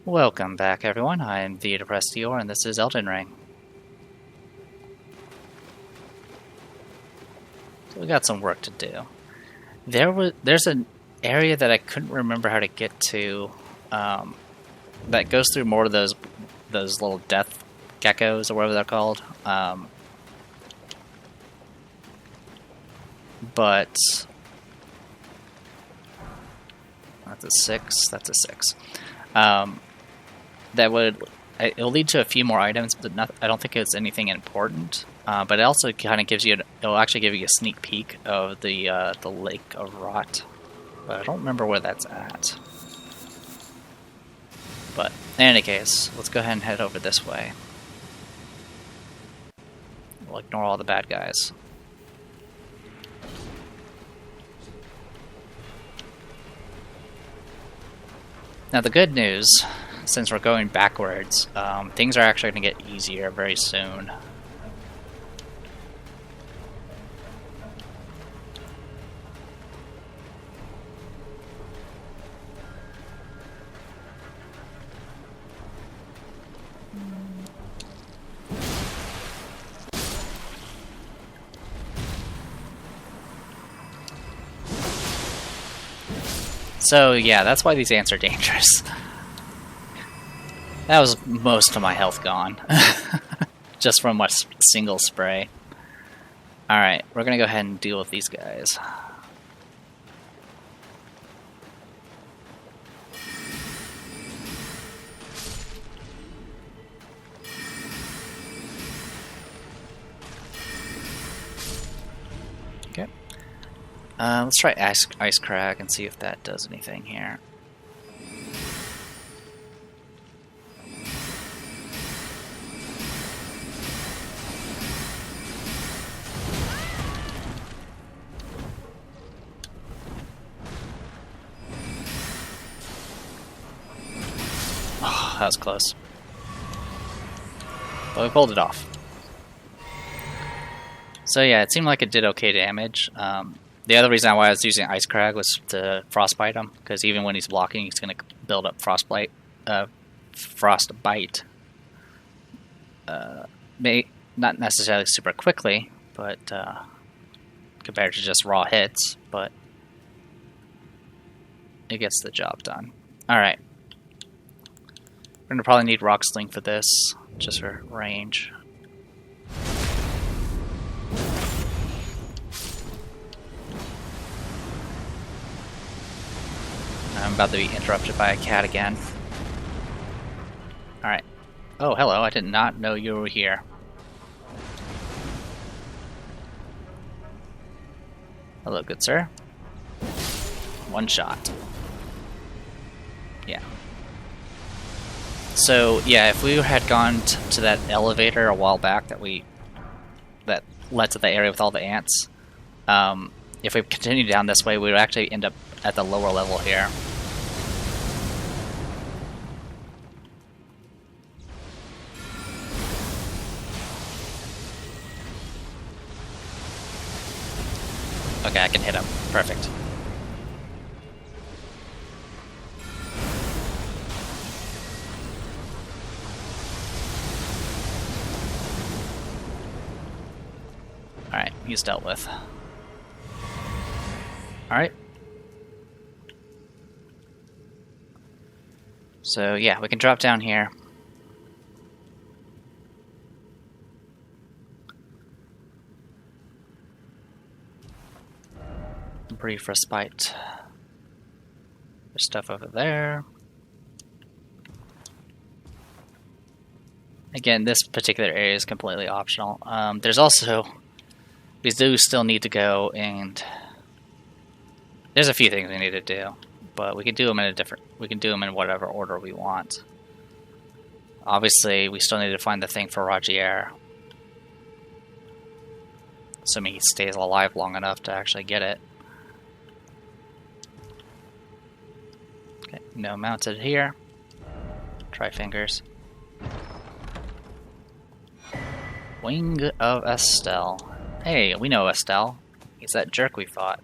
Welcome back, everyone. I am the Depressed Dior, and this is Elden Ring. So we got some work to do. There's an area that I couldn't remember how to get to. That goes through more of those little death geckos or whatever they're called. But that's a 6. That's a 6. It'll lead to a few more items, but I don't think it's anything important. But it also kind of gives you it'll actually give you a sneak peek of the Lake of Rot. But I don't remember where that's at. But in any case, let's go ahead and head over this way. We'll ignore all the bad guys. Now the good news, since we're going backwards, things are actually going to get easier very soon. So yeah, that's why these ants are dangerous. That was most of my health gone. Just from a single spray. Alright, we're gonna go ahead and deal with these guys. Okay. Let's try Ice Crag and see if that does anything here. Oh, that was close. But we pulled it off. So yeah, it seemed like it did okay damage. The other reason why I was using Ice Crag was to frostbite him, because even when he's blocking, he's going to build up frostbite. May not necessarily super quickly, but compared to just raw hits, but it gets the job done. All right, we're going to probably need Rock Sling for this, just for range. I'm about to be interrupted by a cat again. Alright. Oh, hello. I did not know you were here. Hello, good sir. One shot. Yeah. So, yeah, if we had gone to that elevator a while back that led to the area with all the ants, if we continued down this way, we would actually end up at the lower level here. Okay, I can hit him. Perfect. Alright, he's dealt with. Alright. So yeah, we can drop down here. Brief respite. There's stuff over there. Again, this particular area is completely optional. There's also, we do still need to go and there's a few things we need to do, but we can do them in whatever order we want. Obviously, we still need to find the thing for Rogier, assuming he stays alive long enough to actually get it. Okay, no mounted here. Try fingers. Wing of Estelle. Hey, we know Estelle. He's that jerk we fought.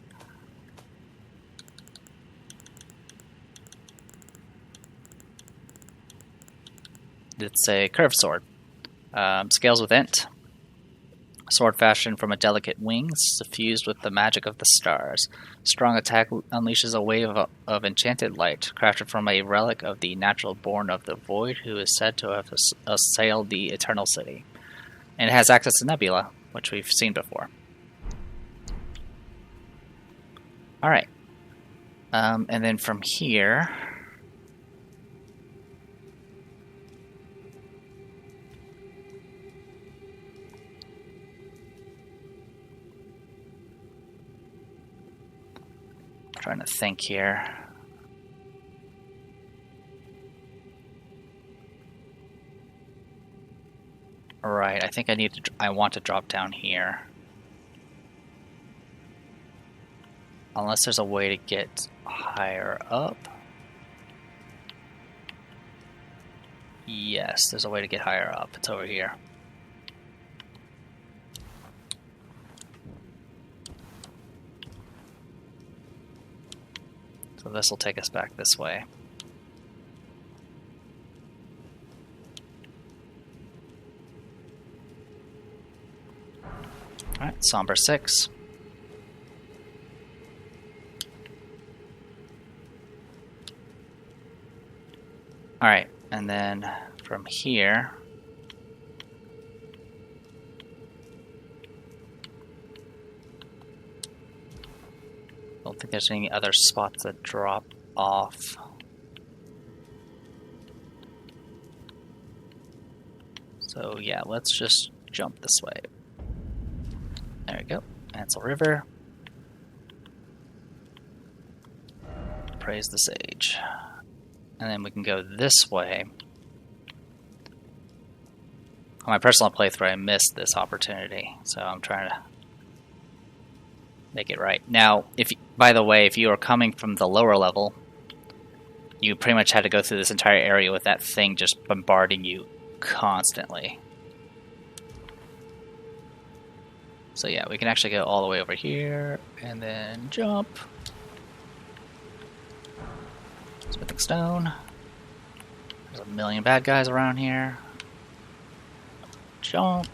It's a curved sword. Scales with int. Sword fashioned from a delicate wing, suffused with the magic of the stars. Strong attack unleashes a wave of enchanted light, crafted from a relic of the natural born of the void, who is said to have assailed the eternal city. And it has access to Nebula, which we've seen before. Alright. And then from here... trying to think here. Alright, I think I want to drop down here. Unless there's a way to get higher up. Yes, there's a way to get higher up. It's over here. So this will take us back this way. Alright, Somber 6. Alright, and then from here... I don't think there's any other spots that drop off. So yeah, let's just jump this way. There we go. Ansel River. Praise the sage. And then we can go this way. On my personal playthrough, I missed this opportunity, so I'm trying to make it right. Now, by the way, if you are coming from the lower level, you pretty much had to go through this entire area with that thing just bombarding you constantly. So yeah, we can actually go all the way over here, and then jump. Smithing stone. There's a million bad guys around here. Jump.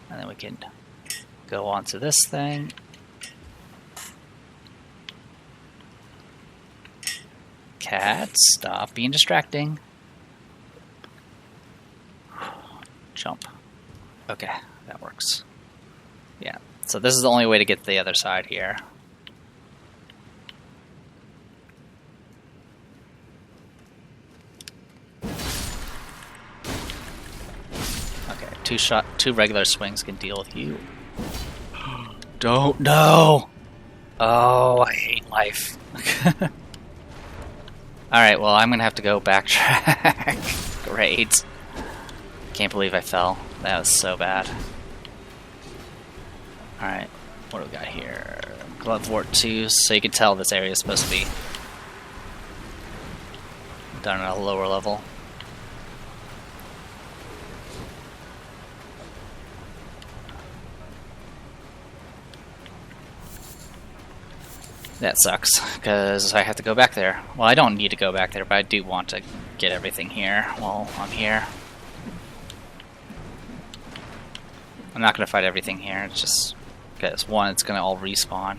And then we can go onto this thing. Cat, stop being distracting. Jump. Okay, that works. Yeah, so this is the only way to get to the other side here. Okay, two regular swings can deal with you. Don't, no! Oh, I hate life. Alright, well, I'm gonna have to go backtrack. Great. Can't believe I fell. That was so bad. Alright, what do we got here? Glovewort 2, so you can tell this area is supposed to be done at a lower level. That sucks, because I have to go back there. Well, I don't need to go back there, but I do want to get everything here while I'm here. I'm not going to fight everything here, it's just because, one, it's going to all respawn.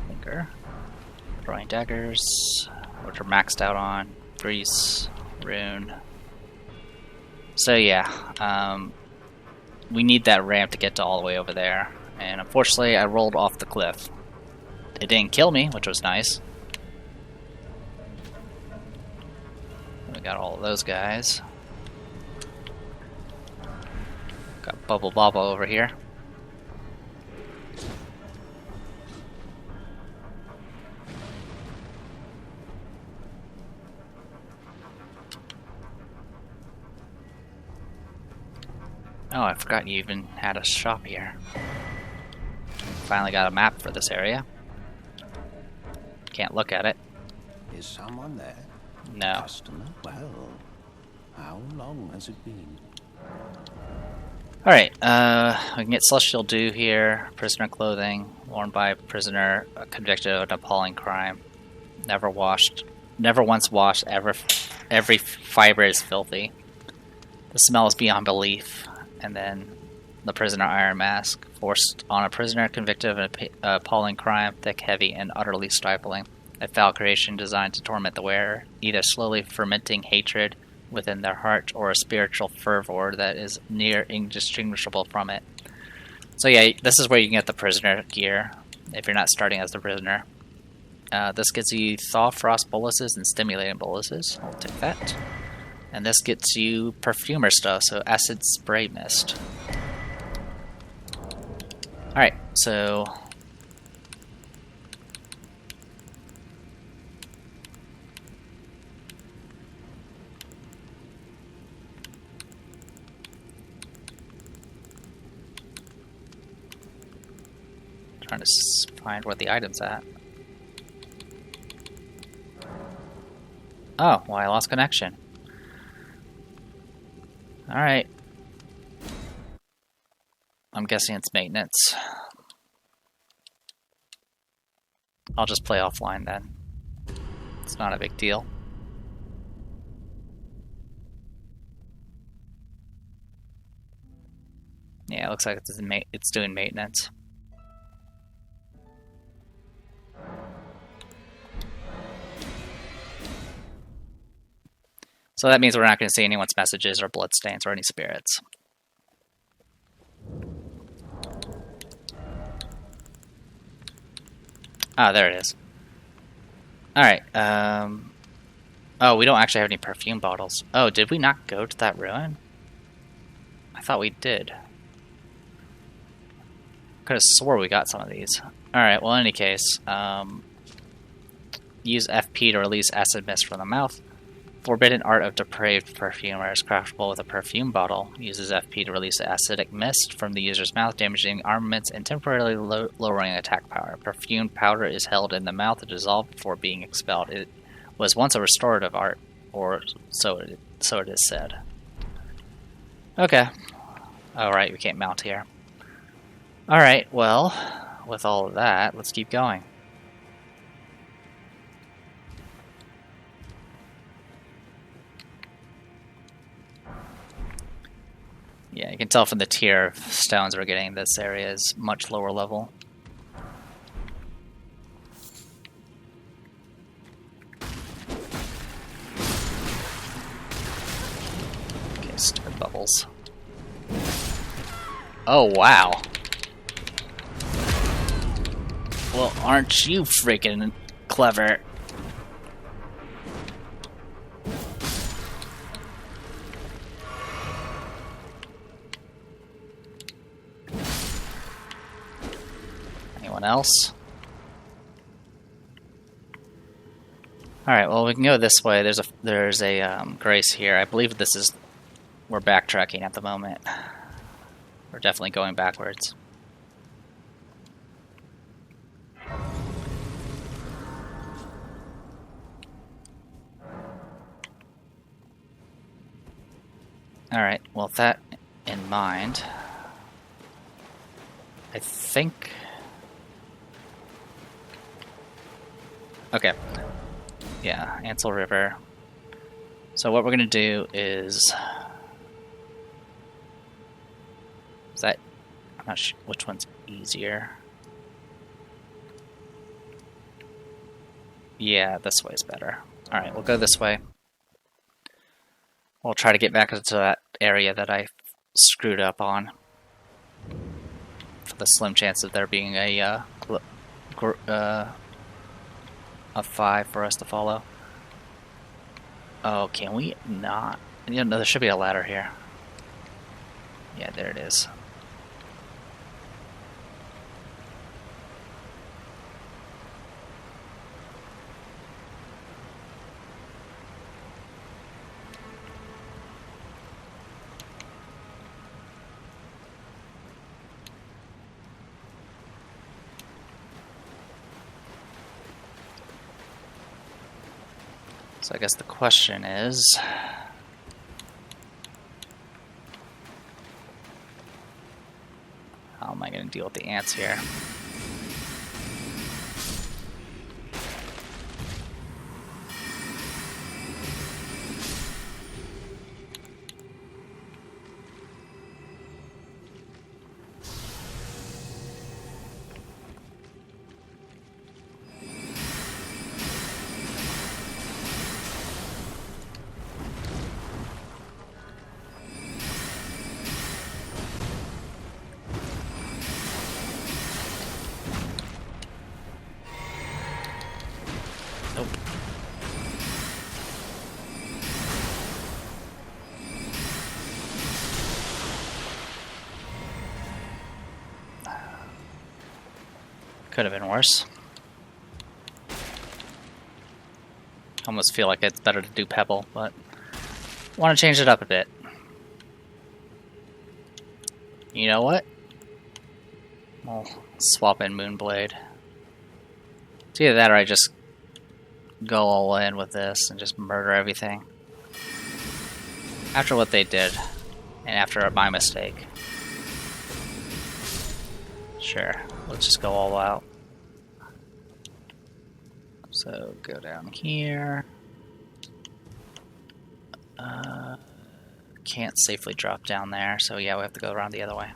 Finger. Throwing daggers, which are maxed out on. Grease, rune. So yeah, we need that ramp to get to all the way over there. And unfortunately, I rolled off the cliff. It didn't kill me, which was nice. We got all of those guys. Got Bubble Bobble over here. Oh, I forgot you even had a shop here. Finally got a map for this area. Can't look at it. Is someone there? No. Customer? Well, how long has it been? Alright, we can get Celestial Dew here. Prisoner clothing, worn by a prisoner convicted of an appalling crime. Never once washed, every fiber is filthy. The smell is beyond belief. And then the prisoner iron mask, forced on a prisoner convicted of an appalling crime, thick, heavy, and utterly stifling. A foul creation designed to torment the wearer, either slowly fermenting hatred within their heart or a spiritual fervor that is near indistinguishable from it. So yeah, this is where you can get the prisoner gear if you're not starting as the prisoner. This gets you thaw frost boluses and stimulating boluses. I'll take that. And this gets you perfumer stuff, so acid spray mist. Alright, so trying to find where the item's at. Oh, well, I lost connection. Alright. I'm guessing it's maintenance. I'll just play offline then. It's not a big deal. Yeah, it looks like it's doing maintenance. So that means we're not going to see anyone's messages or bloodstains or any spirits. Ah, there it is. Alright, oh, we don't actually have any perfume bottles. Oh, did we not go to that ruin? I thought we did. Could have swore we got some of these. Alright, well, in any case, use FP to release acid mist from the mouth. Forbidden Art of Depraved Perfumer is craftable with a perfume bottle. Uses FP to release acidic mist from the user's mouth, damaging armaments and temporarily lowering attack power. Perfumed powder is held in the mouth to dissolve before being expelled. It was once a restorative art, or so it is said. Okay. Alright, we can't mount here. Alright, well, with all of that, let's keep going. Yeah, you can tell from the tier of stones we're getting, this area is much lower level. Okay, stir bubbles. Oh, wow. Well, aren't you freaking clever? Else. Alright, well, we can go this way. There's a grace here. I believe this is... We're backtracking at the moment. We're definitely going backwards. Alright, well, with that in mind, I think... Okay. Yeah, Ansel River. So what we're gonna do is that... I'm not sure which one's easier. Yeah, this way's better. Alright, we'll go this way. We'll try to get back into that area that I screwed up on. For the slim chance of there being a 5 for us to follow. Oh, can we not? Yeah, no, there should be a ladder here. Yeah, there it is. So I guess the question is... deal with the ants here. Nope. Could have been worse. Almost feel like it's better to do Pebble, but want to change it up a bit. You know what? We'll swap in Moonblade. It's either that or I just go all in with this and just murder everything. After what they did, and after my mistake. Sure, let's just go all out. So go down here. Can't safely drop down there, so yeah, we have to go around the other way.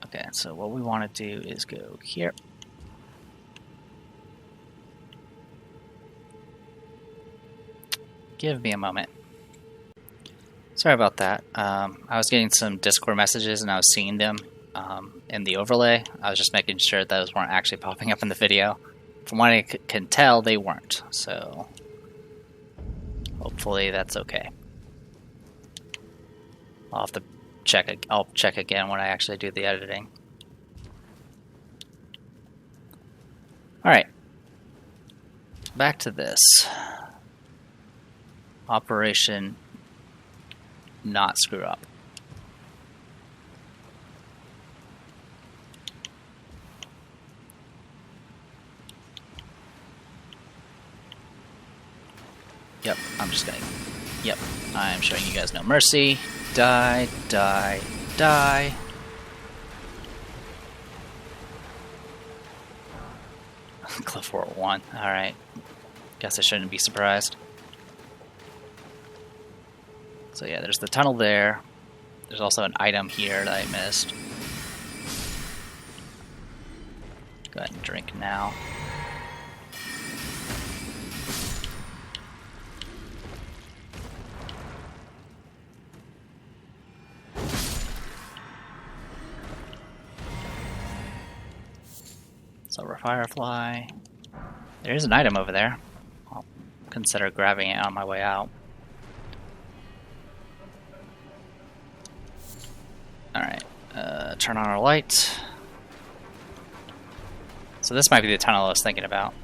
Okay, so what we want to do is go here. Give me a moment. Sorry about that. I was getting some Discord messages and I was seeing them in the overlay. I was just making sure those weren't actually popping up in the video. From what I can tell, they weren't. So hopefully that's okay. I'll have to check. I'll check again when I actually do the editing. All right. Back to this. Operation not screw up. Yep, I'm just gonna... Yep, I'm showing you guys no mercy. Die, die, die. Cliff Wart 1. Alright. Guess I shouldn't be surprised. So yeah, there's the tunnel there. There's also an item here that I missed. Go ahead and drink now. Silver Firefly. There is an item over there. I'll consider grabbing it on my way out. Alright, turn on our light. So this might be the tunnel I was thinking about.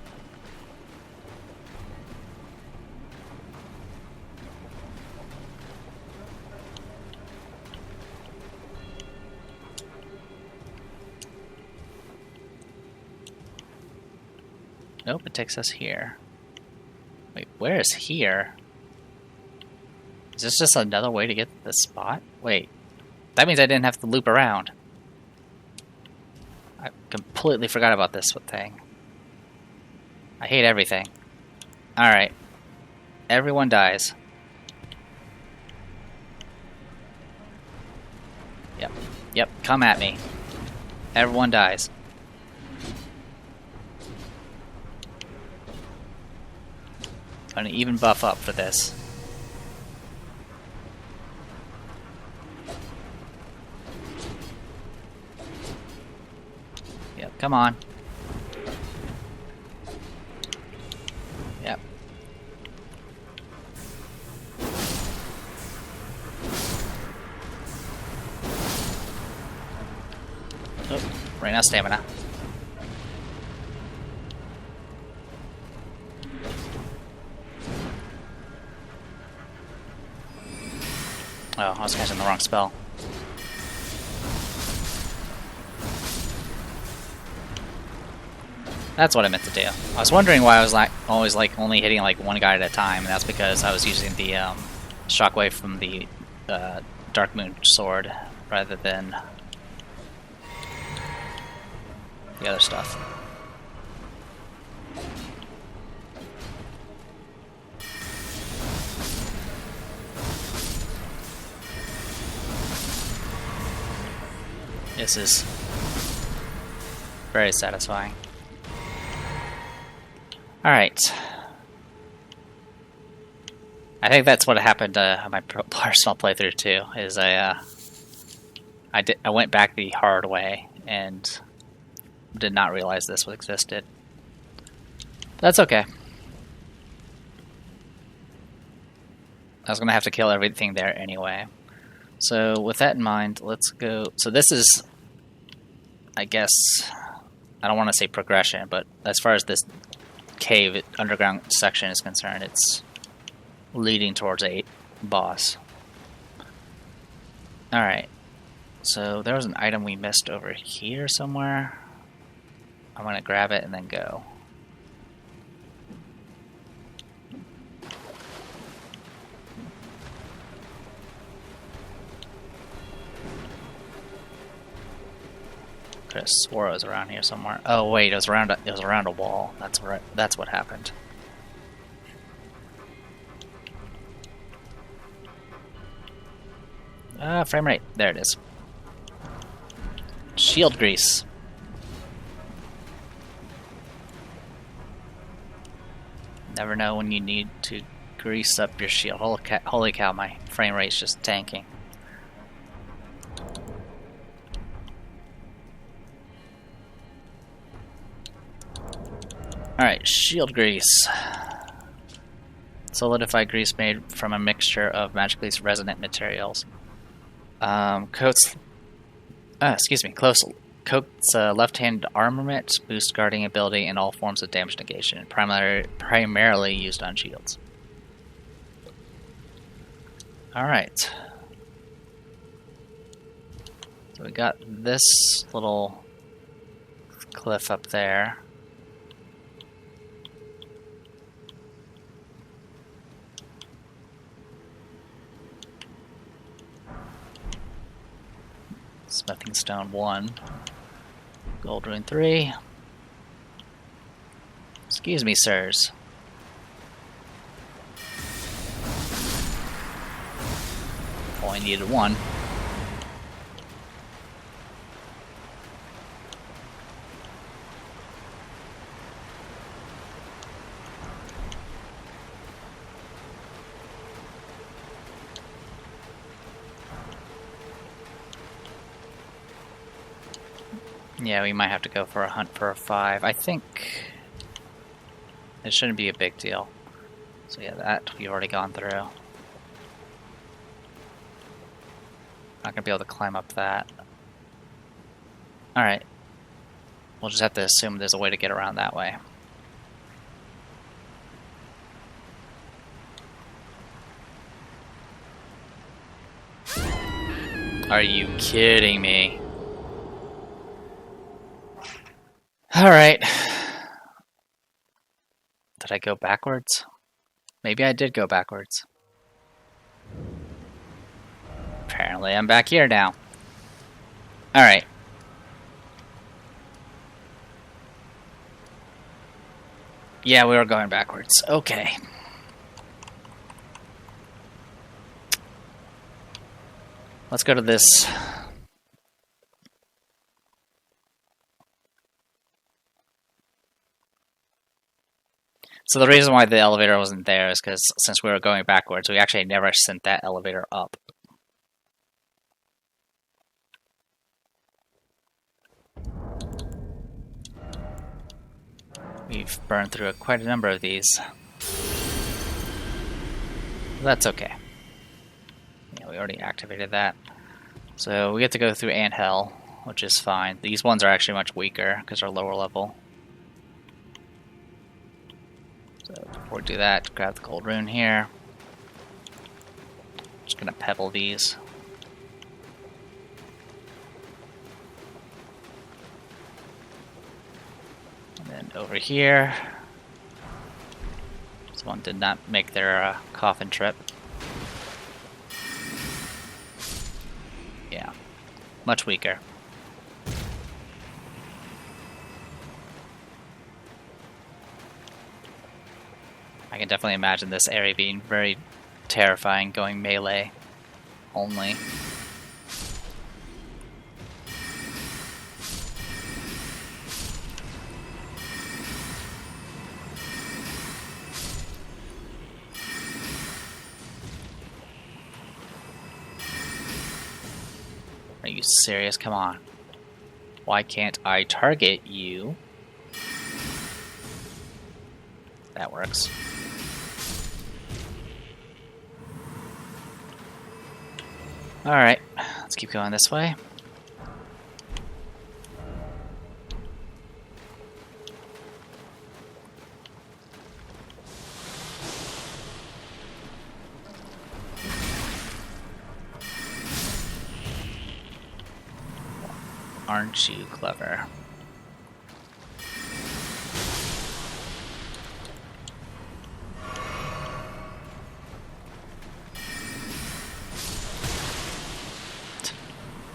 Nope, it takes us here. Wait, where is here? Is this just another way to get to the spot? Wait. That means I didn't have to loop around. I completely forgot about this thing. I hate everything. Alright. Everyone dies. Yep. Yep, come at me. Everyone dies. I'm gonna even buff up for this. Yep, come on. Yep. Oh, right now stamina. Oh, I was casting the wrong spell. That's what I meant to do. I was wondering why I was like always like only hitting like one guy at a time, and that's because I was using the shockwave from the Dark Moon sword rather than the other stuff. This is very satisfying. Alright. I think that's what happened on my personal playthrough too, is I went back the hard way and did not realize this existed. That's okay. I was gonna have to kill everything there anyway. So with that in mind, let's go. So this is, I guess, I don't want to say progression, but as far as this cave underground section is concerned, it's leading towards a boss. Alright, so there was an item we missed over here somewhere. I'm gonna grab it and then go. Could have swore it was around here somewhere. Oh wait, it was around a wall. That's right. That's what happened. Frame rate. There it is. Shield grease. Never know when you need to grease up your shield. Holy cow, my frame rate's just tanking. Alright, shield grease. Solidified grease made from a mixture of magically resonant materials. Coats left-hand armament, boost guarding ability, and all forms of damage negation. Primarily used on shields. Alright. So we got this little cliff up there. Smithing stone 1. Gold rune 3. Excuse me, sirs. Only needed 1. Yeah, we might have to go for a hunt for a 5. I think it shouldn't be a big deal. So yeah, that we've already gone through. Not gonna be able to climb up that. Alright. We'll just have to assume there's a way to get around that way. Are you kidding me? Alright. Did I go backwards? Maybe I did go backwards. Apparently I'm back here now. Alright. Yeah, we were going backwards. Okay. Let's go to this. So the reason why the elevator wasn't there is because since we were going backwards, we actually never sent that elevator up. We've burned through quite a number of these. That's okay. Yeah, we already activated that. So we get to go through Anthell, which is fine. These ones are actually much weaker because they're lower level. So before we do that, grab the gold rune here. Just gonna pebble these. And then And over here, someone did not make their coffin trip. Yeah, much weaker. I can definitely imagine this area being very terrifying, going melee only. Are you serious? Come on. Why can't I target you? That works. Alright, let's keep going this way. Aren't you clever?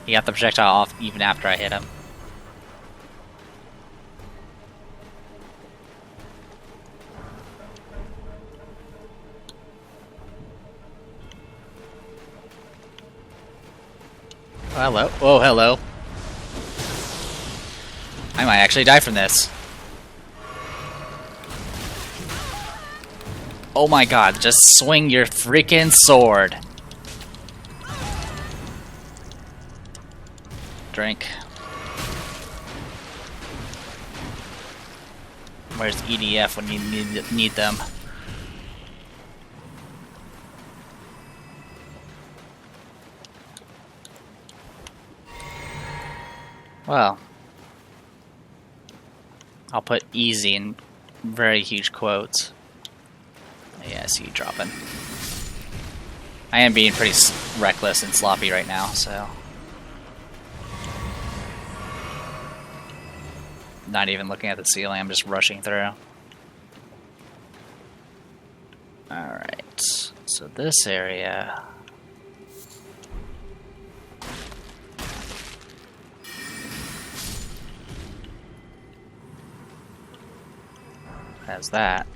He got the projectile off even after I hit him. Oh, hello. Oh, hello. I might actually die from this. Oh my god, just swing your freaking sword. Drink. Where's EDF when you need them? Well, I'll put easy in very huge quotes. Yeah, I see you dropping. I am being pretty reckless and sloppy right now, so. Not even looking at the ceiling, I'm just rushing through. Alright, so this area. Has that.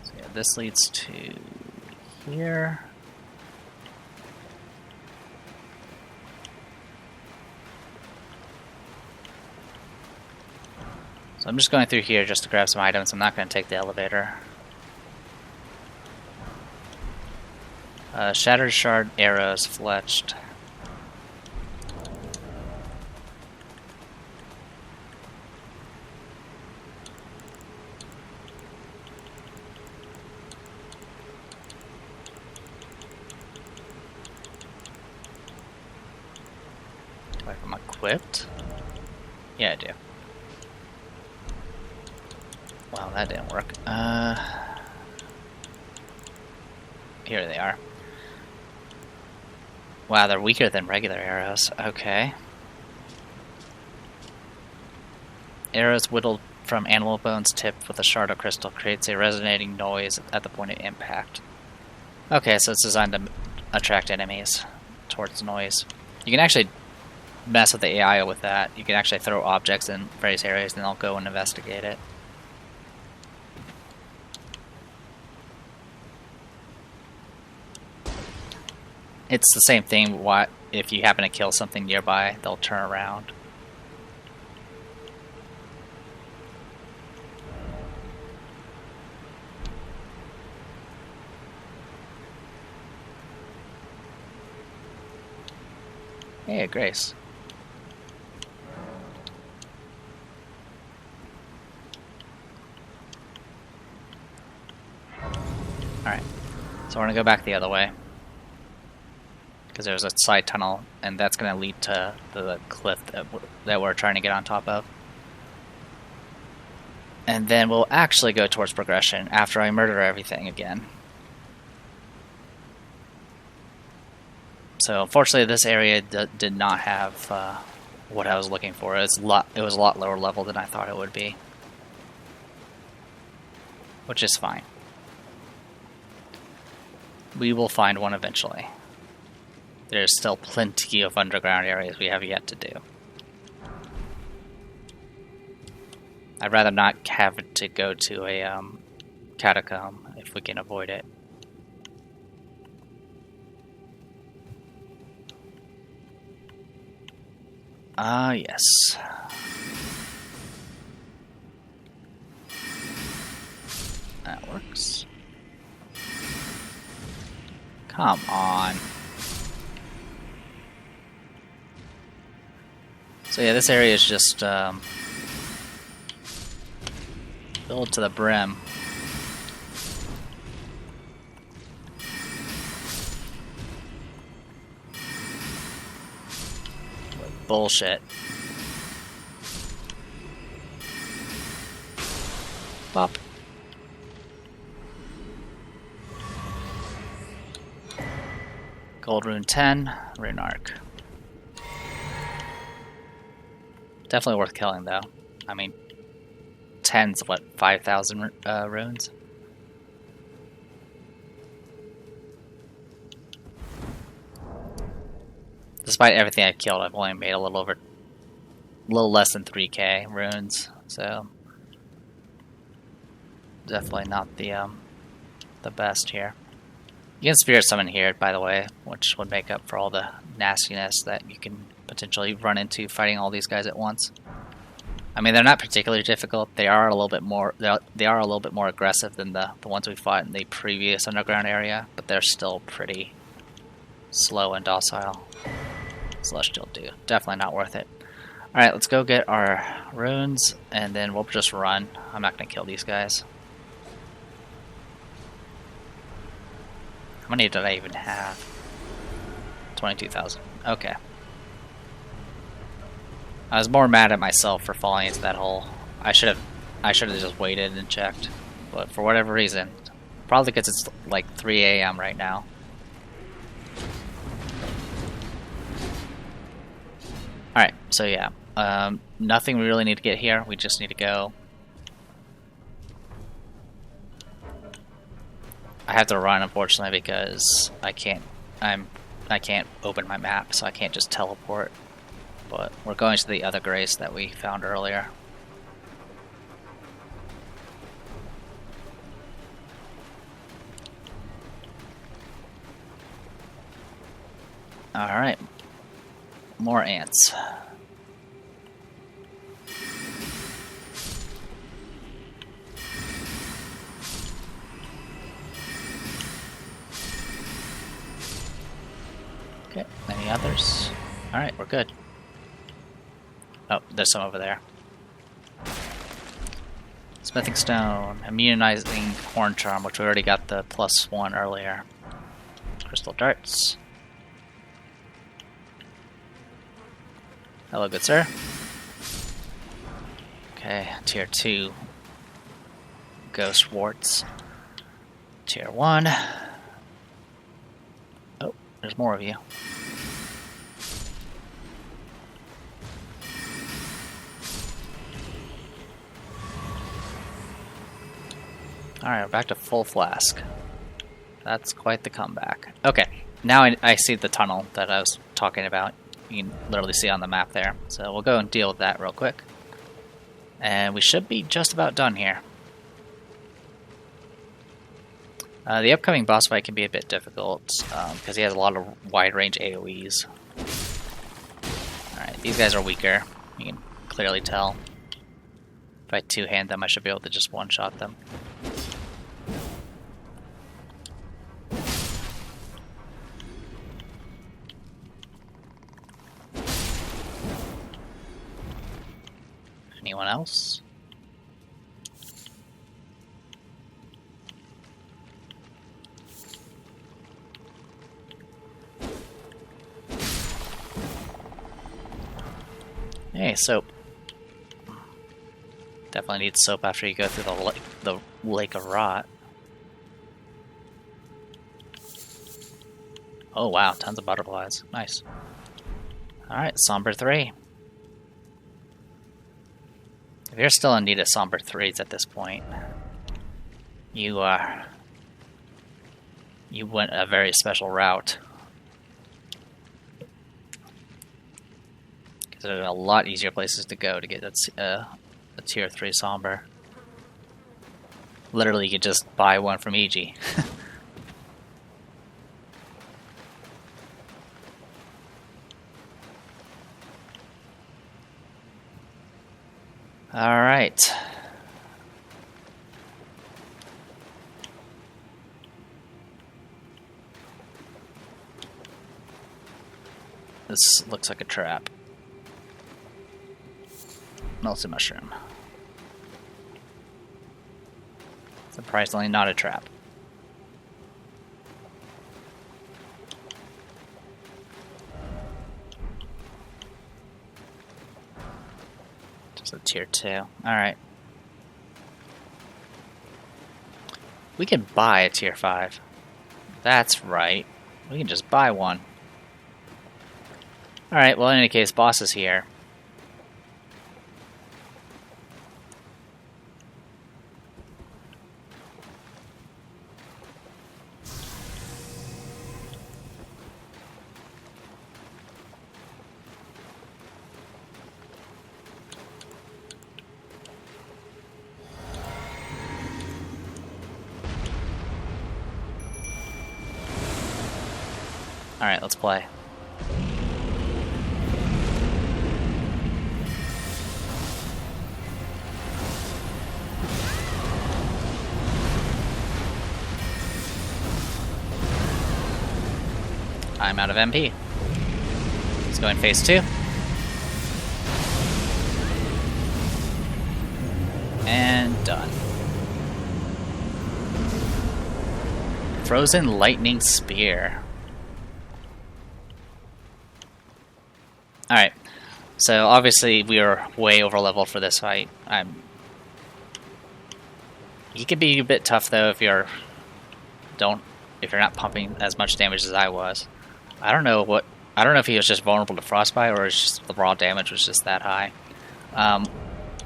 So yeah, this leads to here. So I'm just going through here just to grab some items. I'm not going to take the elevator. Shattered shard arrows fletched. Do I have them equipped? Yeah, I do. Wow, that didn't work. Here they are. Wow, they're weaker than regular arrows. Okay. Arrows whittled from animal bones tipped with a shard of crystal creates a resonating noise at the point of impact. Okay, so it's designed to attract enemies towards noise. You can actually mess with the AI with that. You can actually throw objects in various areas and they'll go and investigate it. It's the same thing. What if you happen to kill something nearby, they'll turn around. Hey, Grace. Alright, so we're gonna go back the other way. Because there's a side tunnel, and that's going to lead to the cliff that we're trying to get on top of. And then we'll actually go towards progression after I murder everything again. So unfortunately, this area did not have what I was looking for. It was a lot lower level than I thought it would be, which is fine. We will find one eventually. There's still plenty of underground areas we have yet to do. I'd rather not have to go to a catacomb if we can avoid it. Ah, yes. That works. Come on. So yeah, this area is just filled to the brim. With bullshit. Pop. Gold rune 10, rune arc. Definitely worth killing though. I mean, 10's what, 5,000 runes? Despite everything I've killed, I've only made a little less than 3k runes, so definitely not the best here. You can spirit summon here, by the way, which would make up for all the nastiness that you can potentially run into fighting all these guys at once. I mean, they're not particularly difficult. They are a little bit more. They are a little bit more aggressive than the ones we fought in the previous underground area, but they're still pretty slow and docile. Celestial Dew, definitely not worth it. All right, let's go get our runes, and then we'll just run. I'm not gonna kill these guys. How many did I even have? 22,000. Okay. I was more mad at myself for falling into that hole. I should have just waited and checked. But for whatever reason, probably because it's like 3 a.m. right now. Alright, so yeah. Nothing we really need to get here. We just need to go. I have to run, unfortunately, because I can't open my map, so I can't just teleport. But we're going to the other grace that we found earlier. Alright. More ants. Okay, any others? Alright, we're good. Oh, there's some over there. Smithing stone, immunizing horn charm, which we already got the +1 earlier. Crystal darts. Hello, good sir. Okay, tier 2. Ghost warts. Tier 1. Oh, there's more of you. Alright, we're back to full flask. That's quite the comeback. Okay, now I see the tunnel that I was talking about. You can literally see on the map there. So we'll go and deal with that real quick. And we should be just about done here. The upcoming boss fight can be a bit difficult, because he has a lot of wide range AoEs. Alright, these guys are weaker. You can clearly tell. If I two-hand them, I should be able to just one-shot them. Anyone else? Hey, soap. Definitely need soap after you go through the lake of rot. Oh wow, tons of butterflies. Nice. Alright, Somber 3. If you're still in need of Somber 3s at this point, you went a very special route. Because there are a lot easier places to go to get a tier 3 Somber. Literally, you could just buy one from EG. Alright. This looks like a trap. Melted mushroom. Surprisingly not a trap. Just a tier 2. Alright. We can buy a tier 5. That's right. We can just buy one. Alright, well in any case, boss is here. Alright, let's play. I'm out of MP. Let's go in phase 2. And done. Frozen Lightning Spear. Alright, so obviously we are way over leveled for this fight. He could be a bit tough though if you're not pumping as much damage as I was. I don't know if he was just vulnerable to frostbite or just the raw damage was just that high.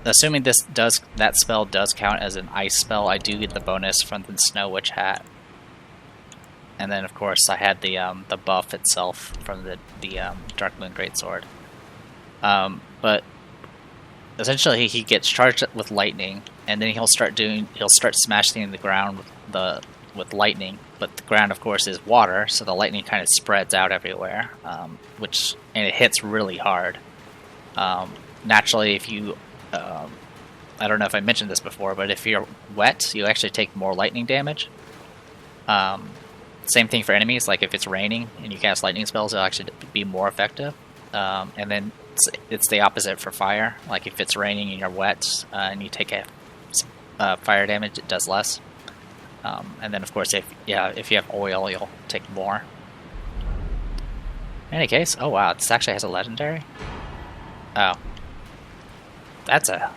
Assuming that spell does count as an ice spell, I do get the bonus from the Snow Witch hat. And then, of course, I had the buff itself from the Dark Moon Greatsword. But essentially, he gets charged with lightning, and then he'll start smashing the ground with lightning. But the ground, of course, is water, so the lightning kind of spreads out everywhere, and it hits really hard. Naturally, if you I don't know if I mentioned this before, but if you're wet, you actually take more lightning damage. Same thing for enemies, like if it's raining and you cast lightning spells, it'll actually be more effective. And then it's the opposite for fire. Like if it's raining and you're wet and you take fire damage, it does less. And then of course, if you have oil, you'll take more. In any case, oh wow, this actually has a legendary. Oh, that's a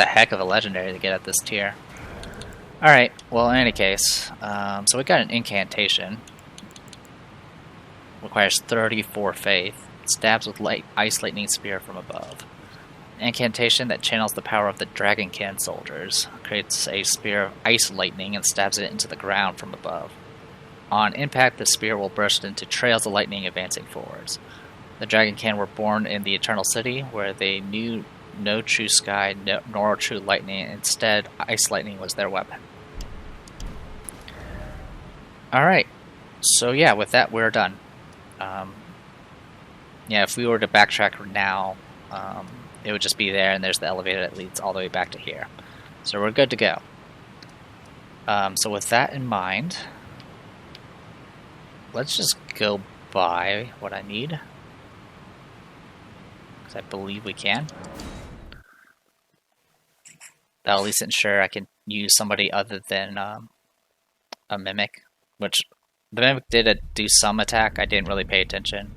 heck of a legendary to get at this tier. Alright, well in any case, so we got an Incantation. Requires 34 faith. Stabs with ice lightning spear from above. An incantation that channels the power of the Dragonkin soldiers. Creates a spear of ice lightning and stabs it into the ground from above. On impact, the spear will burst into trails of lightning advancing forwards. The Dragonkin were born in the Eternal City, where they knew no true sky, nor true lightning. Instead, ice lightning was their weapon. Alright, so yeah, with that, we're done. Yeah, if we were to backtrack now, it would just be there, and there's the elevator that leads all the way back to here. So we're good to go. So with that in mind, let's just go buy what I need. Because I believe we can. That'll at least ensure I can use somebody other than a Mimic. Which, the Mimic did do some attack, I didn't really pay attention.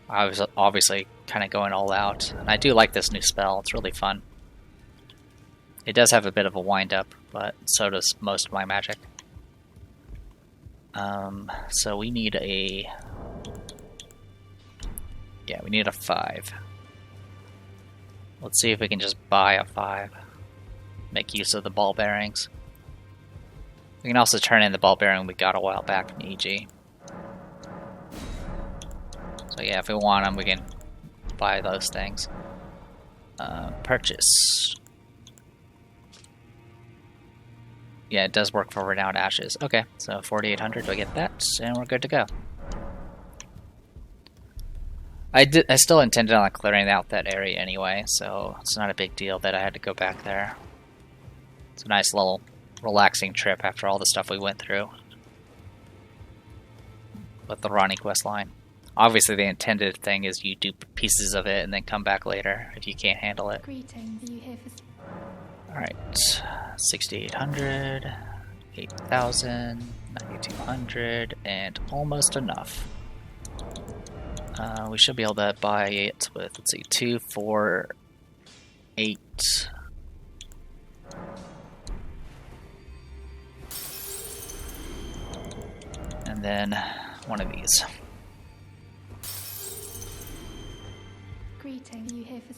I was obviously kind of going all out. And I do like this new spell, it's really fun. It does have a bit of a wind up, but so does most of my magic. So we need a... Yeah, we need a 5. Let's see if we can just buy a 5. Make use of the ball bearings. We can also turn in the ball bearing we got a while back from EG. So yeah, if we want them, we can buy those things. Purchase. Yeah, it does work for Renowned Ashes. Okay, so 4,800, do I get that? And we're good to go. I still intended on clearing out that area anyway, so it's not a big deal that I had to go back there. It's a nice little relaxing trip after all the stuff we went through with the Ronnie quest line. Obviously the intended thing is you do pieces of it and then come back later if you can't handle it. Greetings, are you here for... Alright, 6,800, 8,000, 9,200, and almost enough. We should be able to buy it with, let's see, 2, 4, 8. And then one of these. Greetings, are you here for...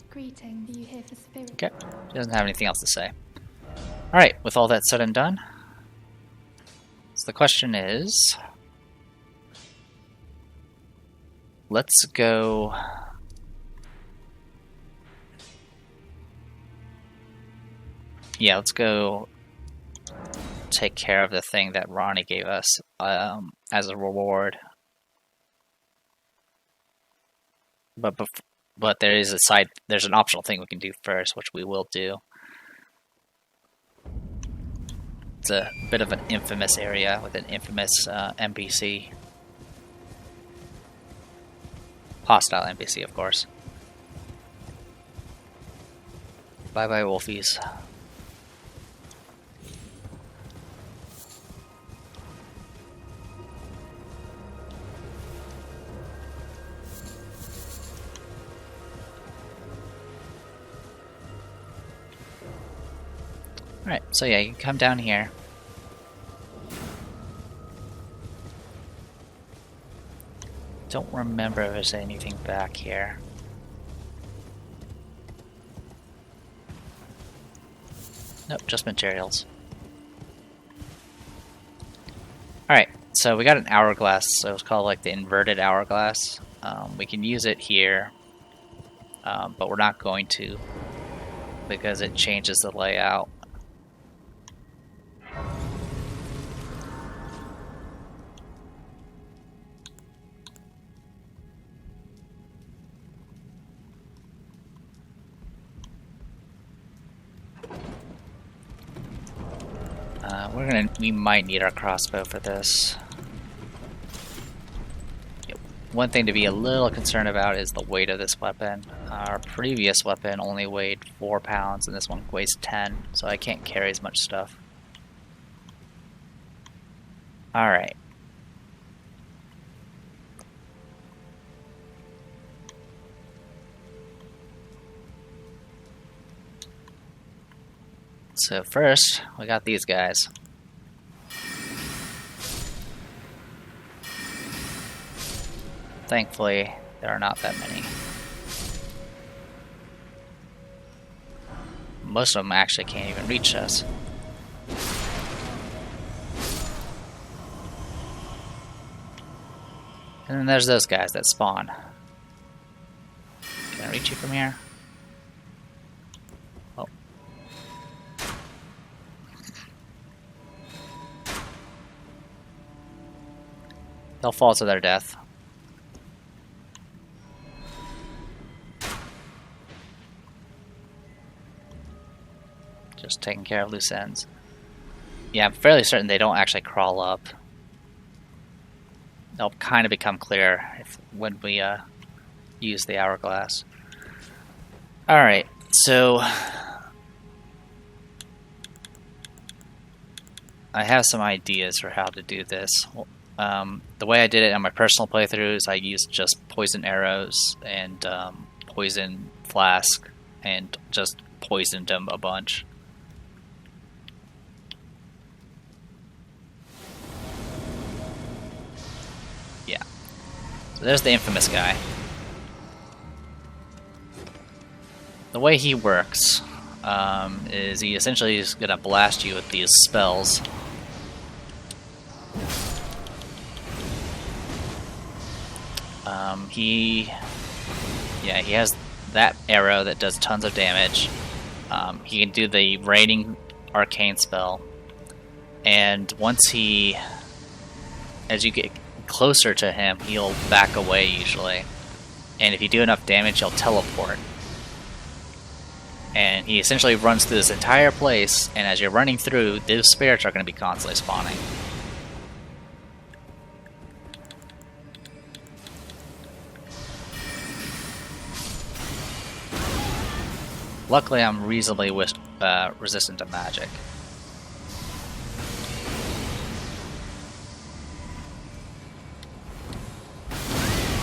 Greetings, are you here for spirit? Okay, she doesn't have anything else to say. Alright, with all that said and done, so the question is, let's go... Yeah, let's go take care of the thing that Ronnie gave us as a reward. But there is there's an optional thing we can do first, which we will do. It's a bit of an infamous area with an infamous NPC. Hostile NPC, of course. Bye bye, wolfies. Alright, so yeah, you can come down here. Don't remember if there's anything back here. Nope, just materials. Alright, so we got an hourglass, so it's called like the inverted hourglass. We can use it here, but we're not going to because it changes the layout. We might need our crossbow for this. One thing to be a little concerned about is the weight of this weapon. Our previous weapon only weighed 4 pounds and this one weighs 10, so I can't carry as much stuff. Alright. So first, we got these guys. Thankfully, there are not that many. Most of them actually can't even reach us. And then there's those guys that spawn. Can I reach you from here? Oh. They'll fall to their death. Just taking care of loose ends. Yeah, I'm fairly certain they don't actually crawl up. They'll kind of become clear when we use the hourglass. Alright, so I have some ideas for how to do this. The way I did it on my personal playthroughs, I used just poison arrows and poison flask and just poisoned them a bunch. So there's the infamous guy. The way he works is he essentially is going to blast you with these spells. He has that arrow that does tons of damage. He can do the raining arcane spell, and as you get closer to him, he'll back away usually, and if you do enough damage, he'll teleport. And he essentially runs through this entire place, and as you're running through, those spirits are going to be constantly spawning. Luckily, I'm reasonably resistant to magic.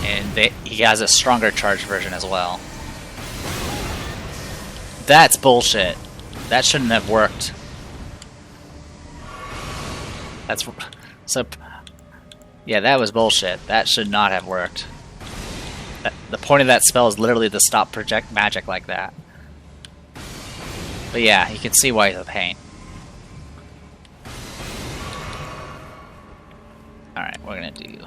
And he has a stronger charged version as well. That's bullshit. That shouldn't have worked. Yeah, that was bullshit. That should not have worked. The point of that spell is literally to stop project magic like that. But yeah, you can see why he's a pain. Alright, we're gonna do...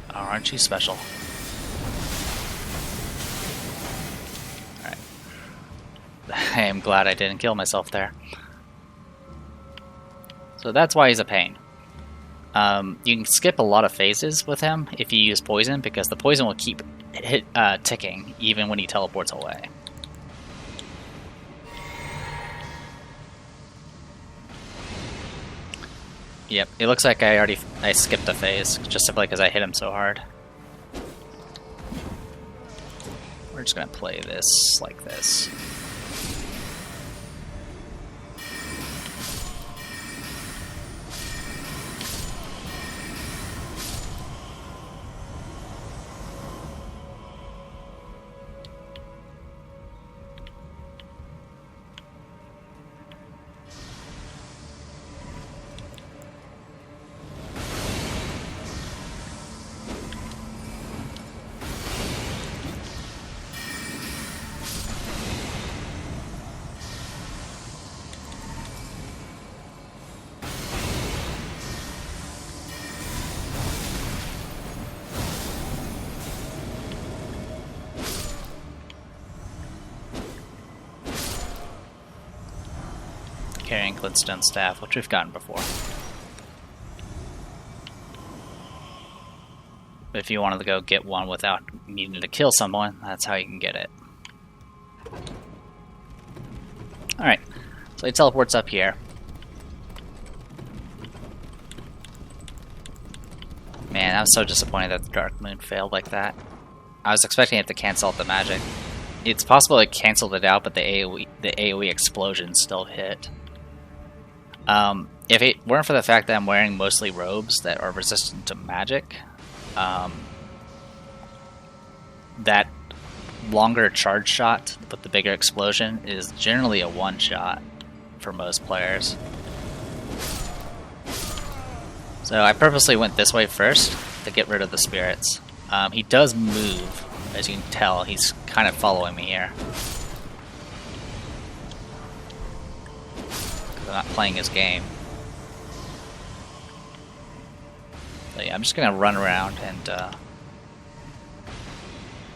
Oh, aren't you special? Alright. I am glad I didn't kill myself there. So that's why he's a pain. You can skip a lot of phases with him if you use poison, because the poison will keep ticking even when he teleports away. Yep, it looks like I skipped a phase just simply because I hit him so hard. We're just gonna play this like this. Carrying Glintstone Staff, which we've gotten before. If you wanted to go get one without needing to kill someone, that's how you can get it. Alright, so he teleports up here. Man, I was so disappointed that the Dark Moon failed like that. I was expecting it to cancel out the magic. It's possible it canceled it out, but the AoE explosion still hit. If it weren't for the fact that I'm wearing mostly robes that are resistant to magic, that longer charge shot with the bigger explosion is generally a one-shot for most players. So I purposely went this way first to get rid of the spirits. He does move, as you can tell. He's kind of following me here. I'm not playing his game. So yeah, I'm just gonna run around and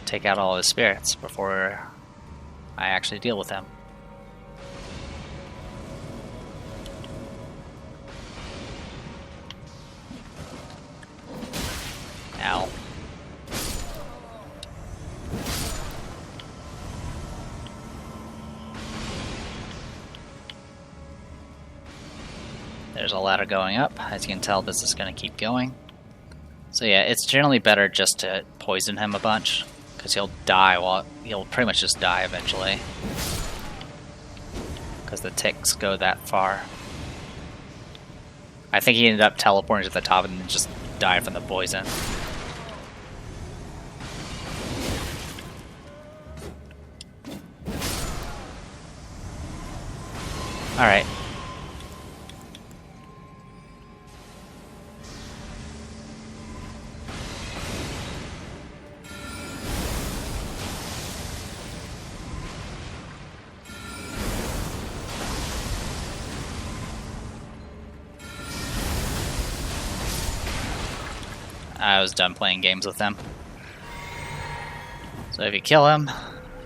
take out all his spirits before I actually deal with him. Ow. There's a ladder going up. As you can tell, this is going to keep going. So yeah, it's generally better just to poison him a bunch, because he'll pretty much just die eventually. Because the ticks go that far. I think he ended up teleporting to the top and then just died from the poison. Alright. I was done playing games with them. So if you kill him,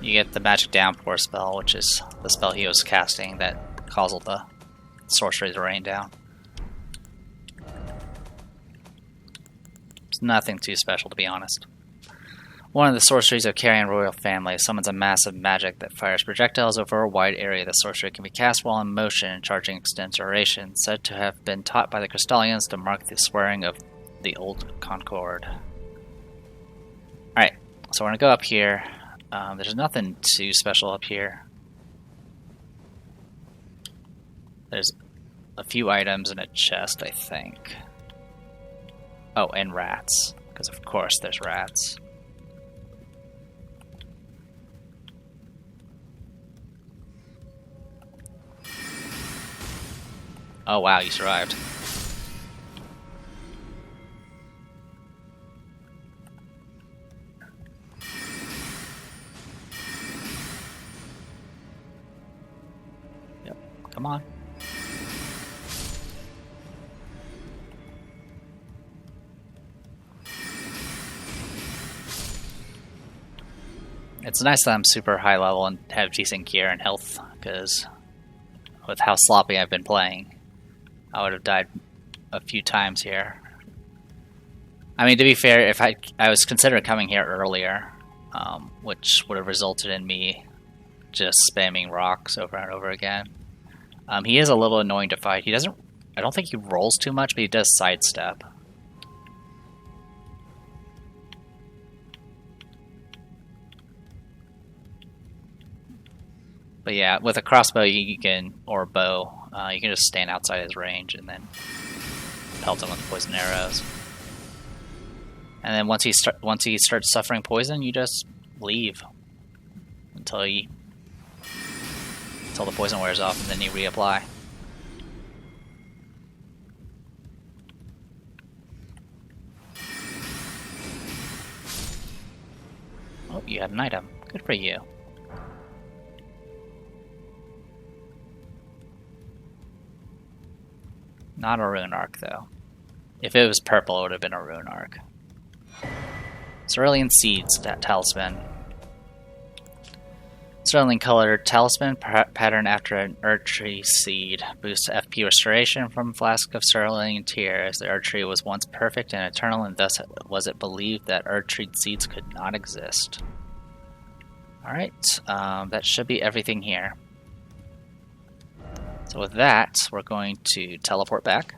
you get the magic downpour spell, which is the spell he was casting that caused all the sorcery to rain down. It's nothing too special, to be honest. One of the sorceries of Carrion royal family summons a massive magic that fires projectiles over a wide area. The sorcery can be cast while in motion, charging extended duration, said to have been taught by the Crystallians to mark the swearing of the Old Concord. Alright, so we're going to go up here. There's nothing too special up here. There's a few items in a chest, I think. Oh, and rats. Because of course there's rats. Oh wow, you survived. Yep, come on. It's nice that I'm super high level and have decent gear and health, because with how sloppy I've been playing, I would have died a few times here. I mean, to be fair, if I was considering coming here earlier, which would have resulted in me just spamming rocks over and over again. He is a little annoying to fight. He doesn't... I don't think he rolls too much, but he does sidestep. But yeah, with a crossbow you can, or a bow, you can just stand outside his range and then pelt him with poison arrows. And then once he starts suffering poison, you just leave until the poison wears off, and then you reapply. Oh, you had an item. Good for you. Not a rune arc, though. If it was purple, it would have been a rune arc. Cerulean Seeds, that talisman. Cerulean colored talisman, pattern after an Erdtree seed. Boosts FP restoration from Flask of Cerulean Tears. The Erdtree was once perfect and eternal, and thus was it believed that Erdtree seeds could not exist. Alright, that should be everything here. So with that, we're going to teleport back.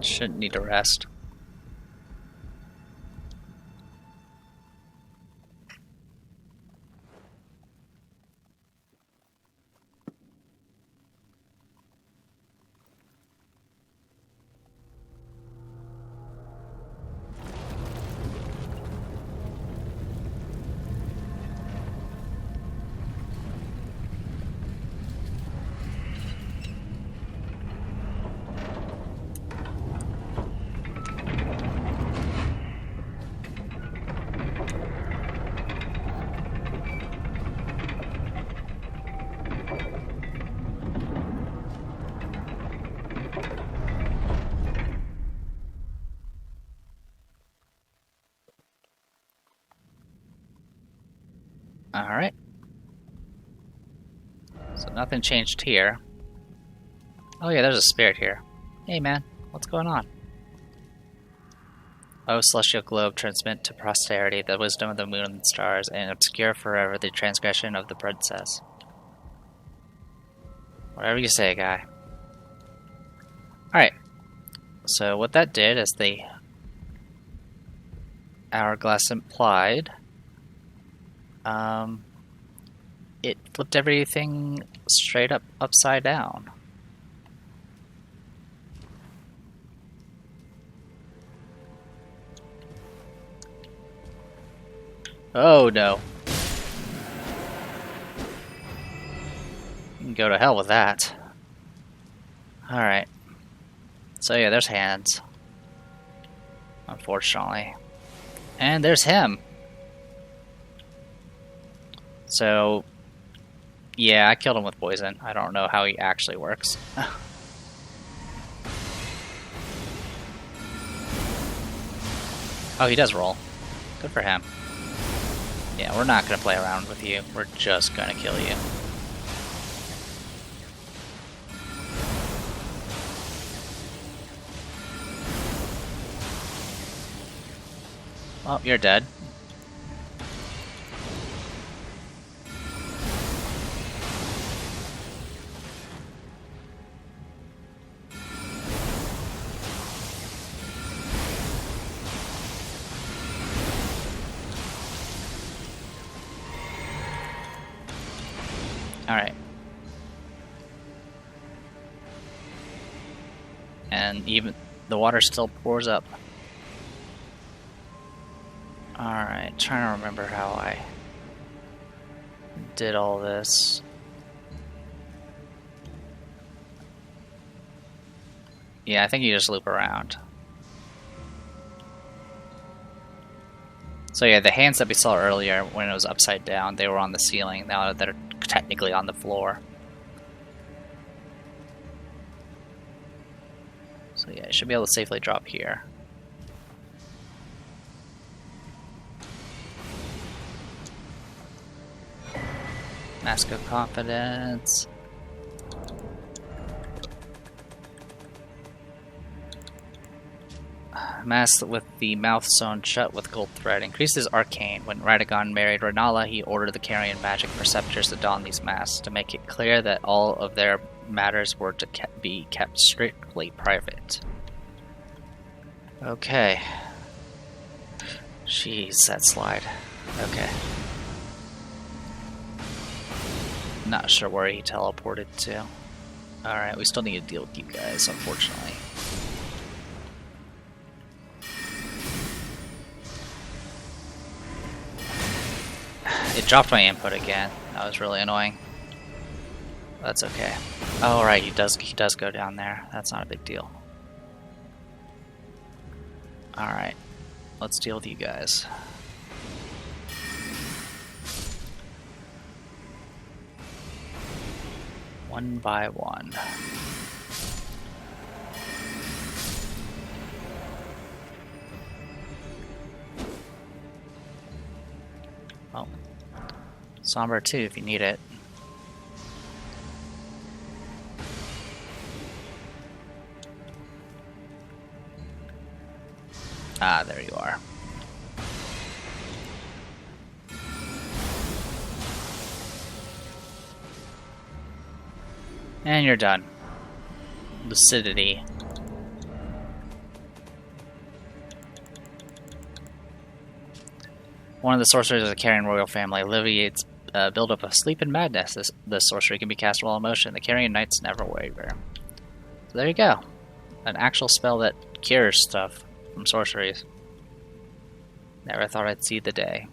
Shouldn't need to rest. Alright. So nothing changed here. Oh yeah, there's a spirit here. Hey man, what's going on? O celestial globe, transmit to posterity the wisdom of the moon and stars, and obscure forever the transgression of the princess. Whatever you say, guy. Alright. So what that did is the hourglass implied it flipped everything straight up upside down. Oh no. You can go to hell with that. Alright. So yeah, there's hands. Unfortunately. And there's him. So, yeah, I killed him with poison. I don't know how he actually works. Oh, he does roll. Good for him. Yeah, we're not going to play around with you. We're just going to kill you. Oh, you're dead. Alright. And even the water still pours up. Alright, trying to remember how I did all this. Yeah, I think you just loop around. So yeah, the hands that we saw earlier when it was upside down, they were on the ceiling. Now they're technically on the floor. So yeah, you should be able to safely drop here. Mask of Confidence. Mask with the mouth sewn shut with gold thread. Increases arcane. When Radagon married Renala, he ordered the Carrion magic preceptors to don these masks to make it clear that all of their matters were to be kept strictly private. Okay. Jeez, that slide. Okay. Not sure where he teleported to. Alright, we still need to deal with you guys, unfortunately. It dropped my input again. That was really annoying. That's okay. Oh right, he does go down there. That's not a big deal. Alright. Let's deal with you guys. One by one. Oh. Somber 2 if you need it. Ah, there you are. And you're done. Lucidity. One of the sorcerers of the Carrion royal family alleviates buildup of sleep and madness. This sorcery can be cast while in motion. The Carrion knights never waver. So there you go. An actual spell that cures stuff from sorceries. Never thought I'd see the day.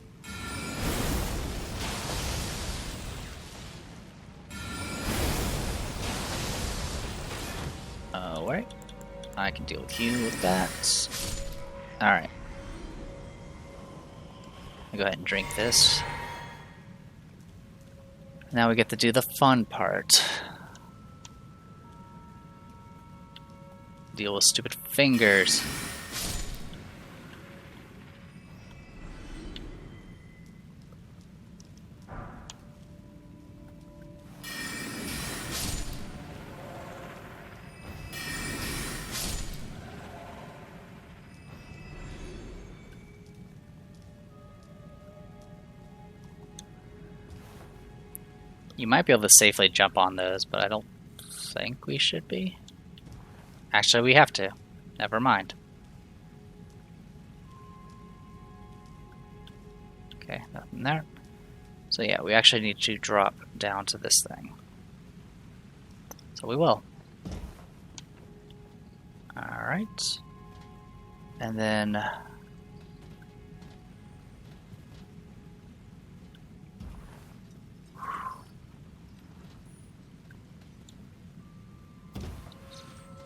Alright. I can deal with you with that. Alright. Go ahead and drink this. Now we get to do the fun part. Deal with stupid fingers. You might be able to safely jump on those, but I don't think we should be. Actually, we have to. Never mind. Okay, nothing there. So yeah, we actually need to drop down to this thing. So we will. Alright. And then...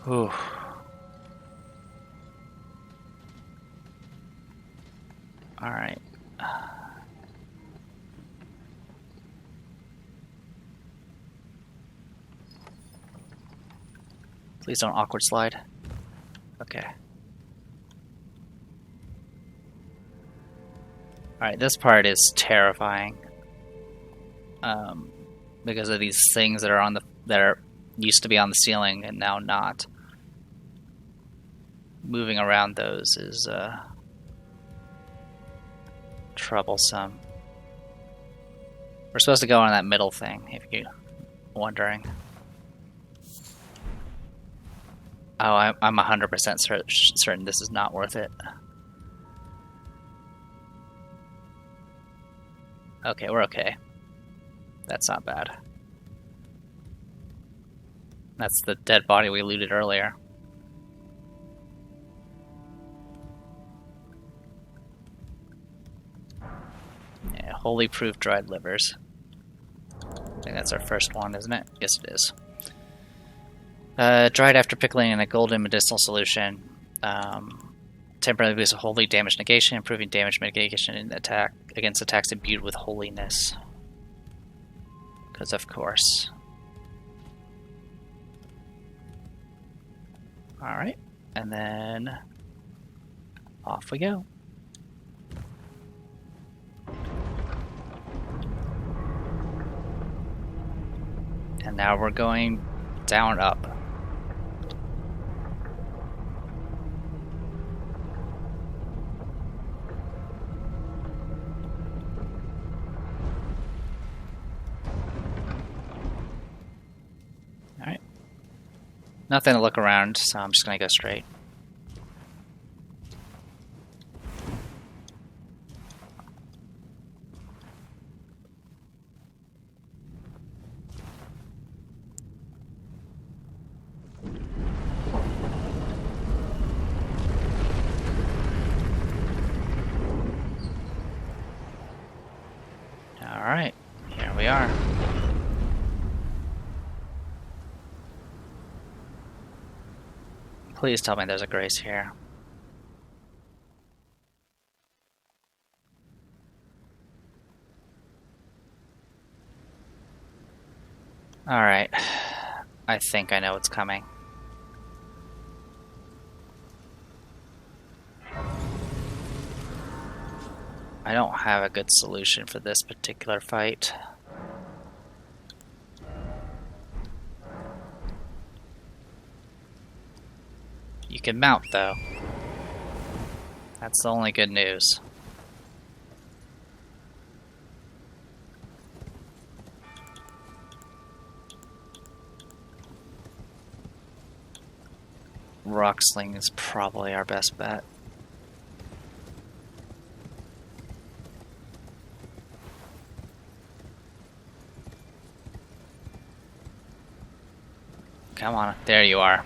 Whew. Alright. Please don't awkward slide. Okay. Alright, this part is terrifying. Because of these things that are on the used to be on the ceiling and now not. Moving around those is troublesome. We're supposed to go on that middle thing, if you're wondering. Oh, I'm 100% certain this is not worth it. Okay, we're okay. That's not bad. That's the dead body we looted earlier. Yeah, holy proof dried livers. I think that's our first one, isn't it? Yes, it is. Dried after pickling in a golden medicinal solution. Temporarily boosts holy damage negation, improving damage mitigation in attack against attacks imbued with holiness. Because of course. Alright, and then off we go. And now we're going down up. Alright. Nothing to look around, so I'm just gonna go straight. Alright, here we are. Please tell me there's a grace here. Alright, I think I know what's coming. I don't have a good solution for this particular fight. You can mount, though. That's the only good news. Rock sling is probably our best bet. Come on, there you are.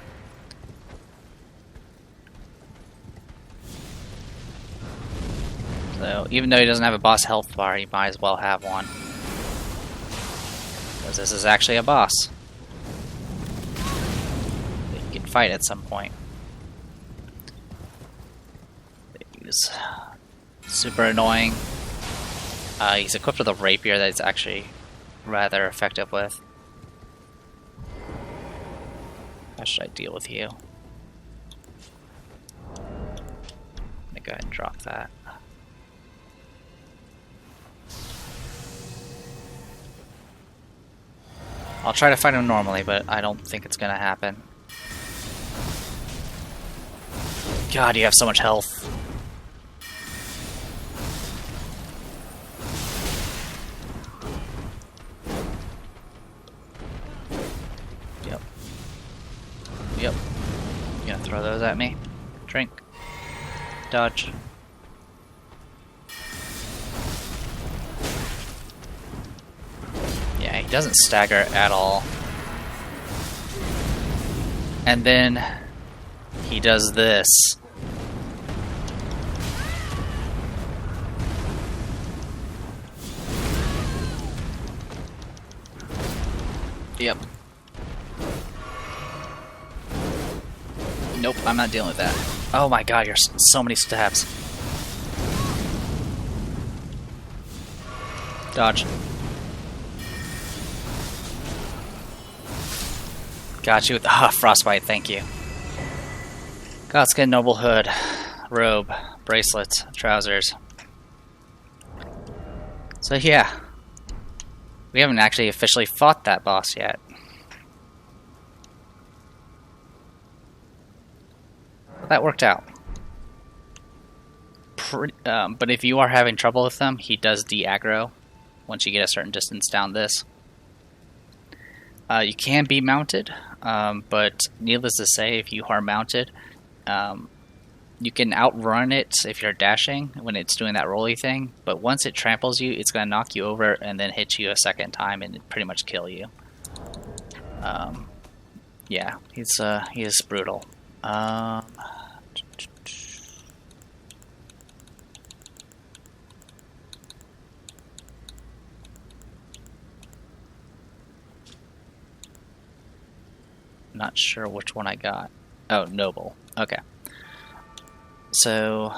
So, even though he doesn't have a boss health bar, he might as well have one. Because this is actually a boss that you can fight at some point. He's super annoying. He's equipped with a rapier that he's actually rather effective with. How should I deal with you? Let me go ahead and drop that. I'll try to fight him normally, but I don't think it's gonna happen. God, you have so much health. Yep. Yep. You gonna throw those at me? Drink. Dodge. Yeah, he doesn't stagger at all. And then he does this. Yep. Nope, I'm not dealing with that. Oh my god, you're so many stabs. Dodge. Got you with frostbite, thank you. Godskin, noble hood, robe, bracelets, trousers. So yeah. We haven't actually officially fought that boss yet. But that worked out. But if you are having trouble with them, he does de-aggro once you get a certain distance down this. You can be mounted, but needless to say, if you are mounted, you can outrun it if you're dashing when it's doing that rolly thing, but once it tramples you, it's going to knock you over and then hit you a second time and pretty much kill you. Yeah, he is brutal. Not sure which one I got. Oh, noble. Okay. So,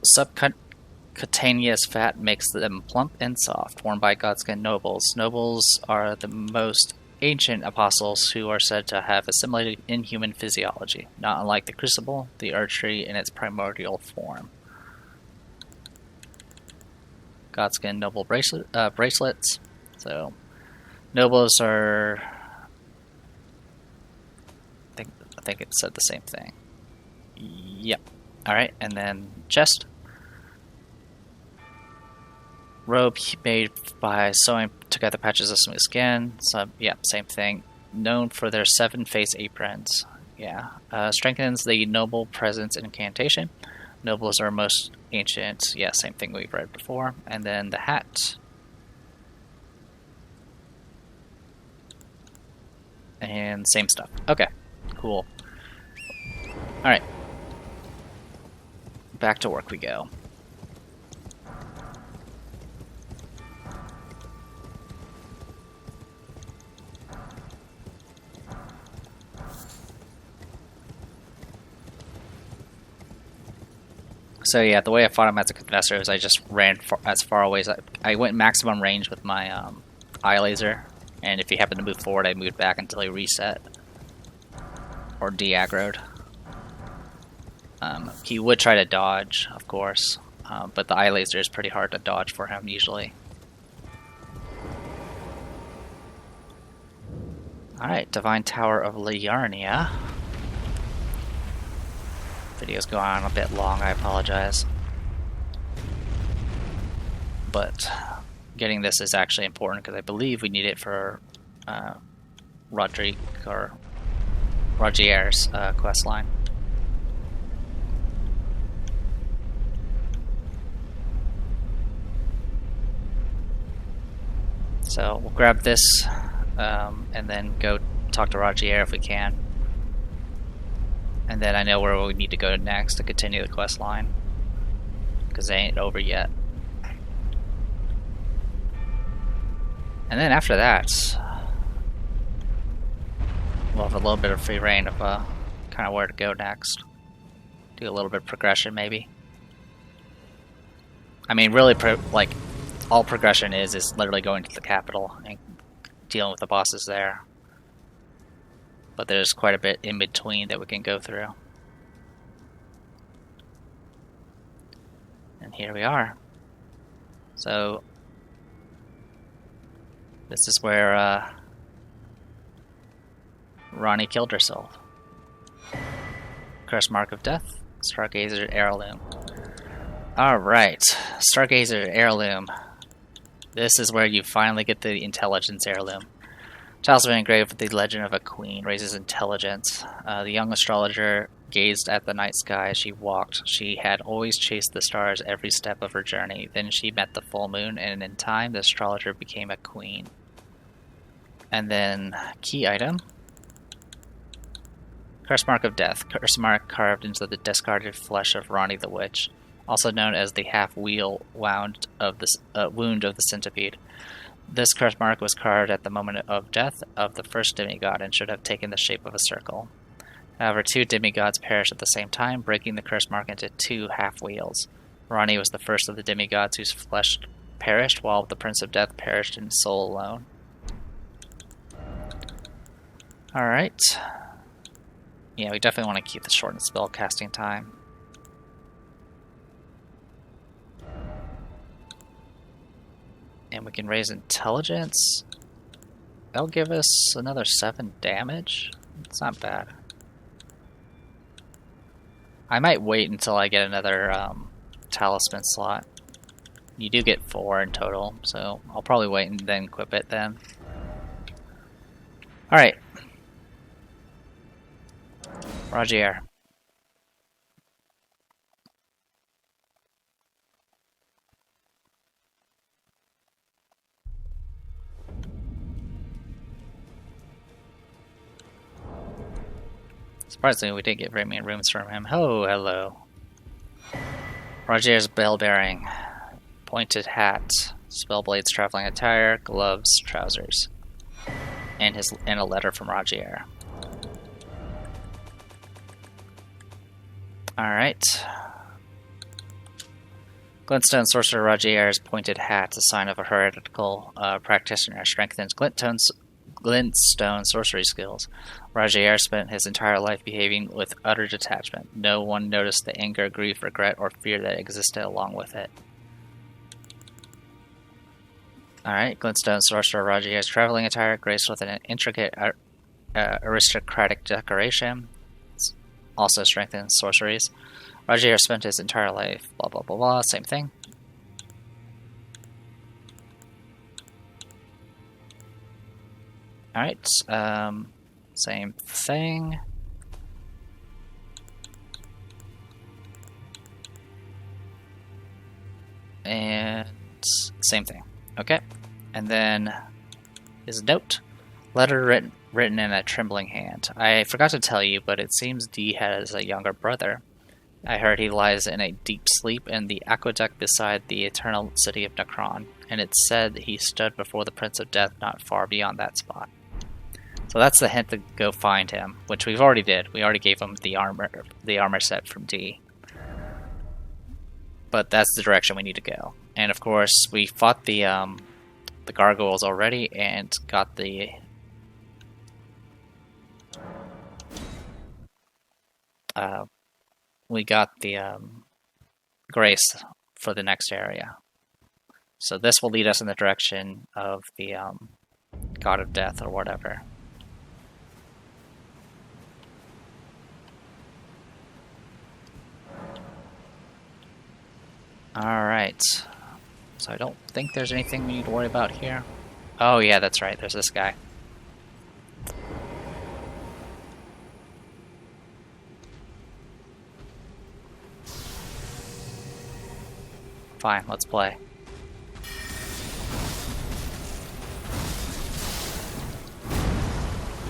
subcutaneous fat makes them plump and soft, worn by Godskin nobles. Nobles are the most ancient apostles who are said to have assimilated inhuman physiology, not unlike the crucible, the archery in its primordial form. Godskin noble bracelets. So, nobles are... I think it said the same thing. Yep. Alright, and then chest. Robe made by sewing together patches of smooth skin. So, yep, same thing. Known for their 7-face aprons. Yeah. Strengthens the noble presence in Incantation. Nobles are most ancient. Yeah, same thing we've read before. And then the hat. And same stuff. Okay, cool. Alright. Back to work we go. So yeah, the way I fought him as a confessor is I just ran as far away as I went maximum range with my eye laser, and if he happened to move forward, I moved back until he reset or de-aggroed. He would try to dodge, of course, but the eye laser is pretty hard to dodge for him usually. Alright, Divine Tower of Liarnia. Video's going on a bit long, I apologize. But getting this is actually important because I believe we need it for Rodriguer's quest line. So we'll grab this and then go talk to Rogier if we can. And then I know where we need to go next to continue the quest line, because they ain't over yet. And then after that, we'll have a little bit of free reign of kind of where to go next. Do a little bit of progression maybe. I mean, really, like, all progression is literally going to the capital and dealing with the bosses there. But there's quite a bit in between that we can go through. And here we are. So, this is where Ronnie killed herself. Cursed Mark of Death, Stargazer Heirloom. Alright, Stargazer Heirloom. This is where you finally get the Intelligence Heirloom. Talisman engraved with the legend of a queen raises intelligence. The young astrologer gazed at the night sky as she walked. She had always chased the stars every step of her journey. Then she met the full moon, and in time the astrologer became a queen. And then, key item. Curse Mark of Death. Curse Mark carved into the discarded flesh of Ronnie the Witch, also known as the half-wheel wound of the centipede. This curse mark was carved at the moment of death of the first demigod and should have taken the shape of a circle. However, 2 demigods perished at the same time, breaking the curse mark into 2 half-wheels. Ronnie was the first of the demigods whose flesh perished, while the Prince of Death perished in soul alone. Alright. Yeah, we definitely want to keep the shortened spell casting time. And we can raise intelligence. That'll give us another 7 damage. It's not bad. I might wait until I get another talisman slot. You do get 4 in total, so I'll probably wait and then equip it then. Alright. Rogier. Surprisingly, we didn't get very many rooms from him. Oh, hello. Rogier's bell bearing. Pointed hat. Spellblade's traveling attire. Gloves. Trousers. And a letter from Rogier. Alright. Glintstone Sorcerer Rogier's pointed hat, a sign of a heretical practitioner, strengthens glintstone sorcery skills. Rogier spent his entire life behaving with utter detachment. No one noticed the anger, grief, regret, or fear that existed along with it. Alright, Glintstone Sorcerer Rogier's traveling attire, graced with an intricate aristocratic decoration. Also strengthens sorceries. Rogier spent his entire life, blah blah blah blah, same thing. Alright, same thing. And same thing. Okay. And then his note. Letter written in a trembling hand. I forgot to tell you, but it seems D has a younger brother. I heard he lies in a deep sleep in the aqueduct beside the eternal city of Necron, and it's said that he stood before the Prince of Death not far beyond that spot. So that's the hint to go find him, which we've already did. We already gave him the armor set from D. But that's the direction we need to go. And of course, we fought the gargoyles already and got the grace for the next area. So this will lead us in the direction of the God of Death or whatever. Alright. So I don't think there's anything we need to worry about here. Oh yeah, that's right, there's this guy. Fine, let's play.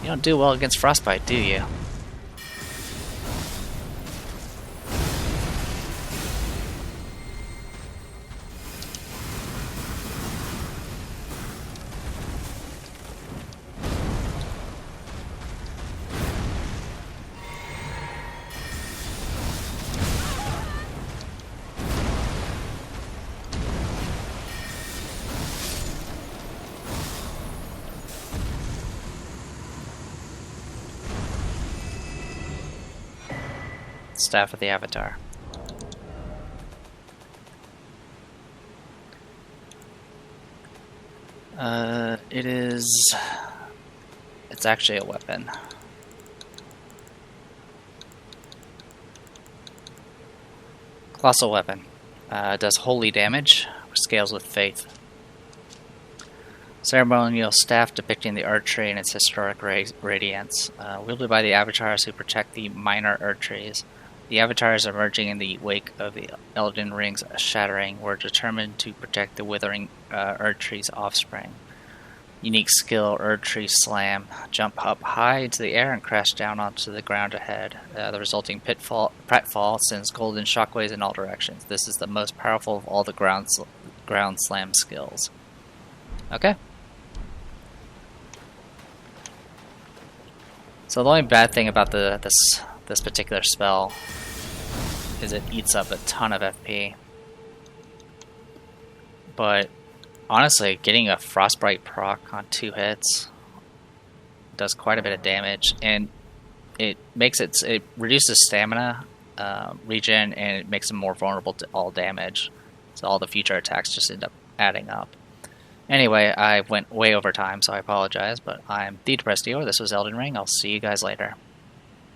You don't do well against frostbite, do you? Staff of the Avatar. It's actually a weapon. Colossal weapon. Does holy damage, which scales with faith. Ceremonial staff depicting the Erdtree and its historic radiance. Wielded by the avatars who protect the minor Erdtrees. The avatars emerging in the wake of the Elden Ring's shattering were determined to protect the withering Erdtree's offspring. Unique skill, Erd Tree Slam. Jump up high into the air and crash down onto the ground ahead. The resulting pratfall sends golden shockwaves in all directions. This is the most powerful of all the ground slam skills. Okay. So the only bad thing about this particular spell is it eats up a ton of FP. But honestly, getting a Frostbite proc on 2 hits does quite a bit of damage, and it reduces stamina regen, and it makes them more vulnerable to all damage. So all the future attacks just end up adding up. Anyway, I went way over time, so I apologize, but I'm the Depressed Dealer. This was Elden Ring. I'll see you guys later.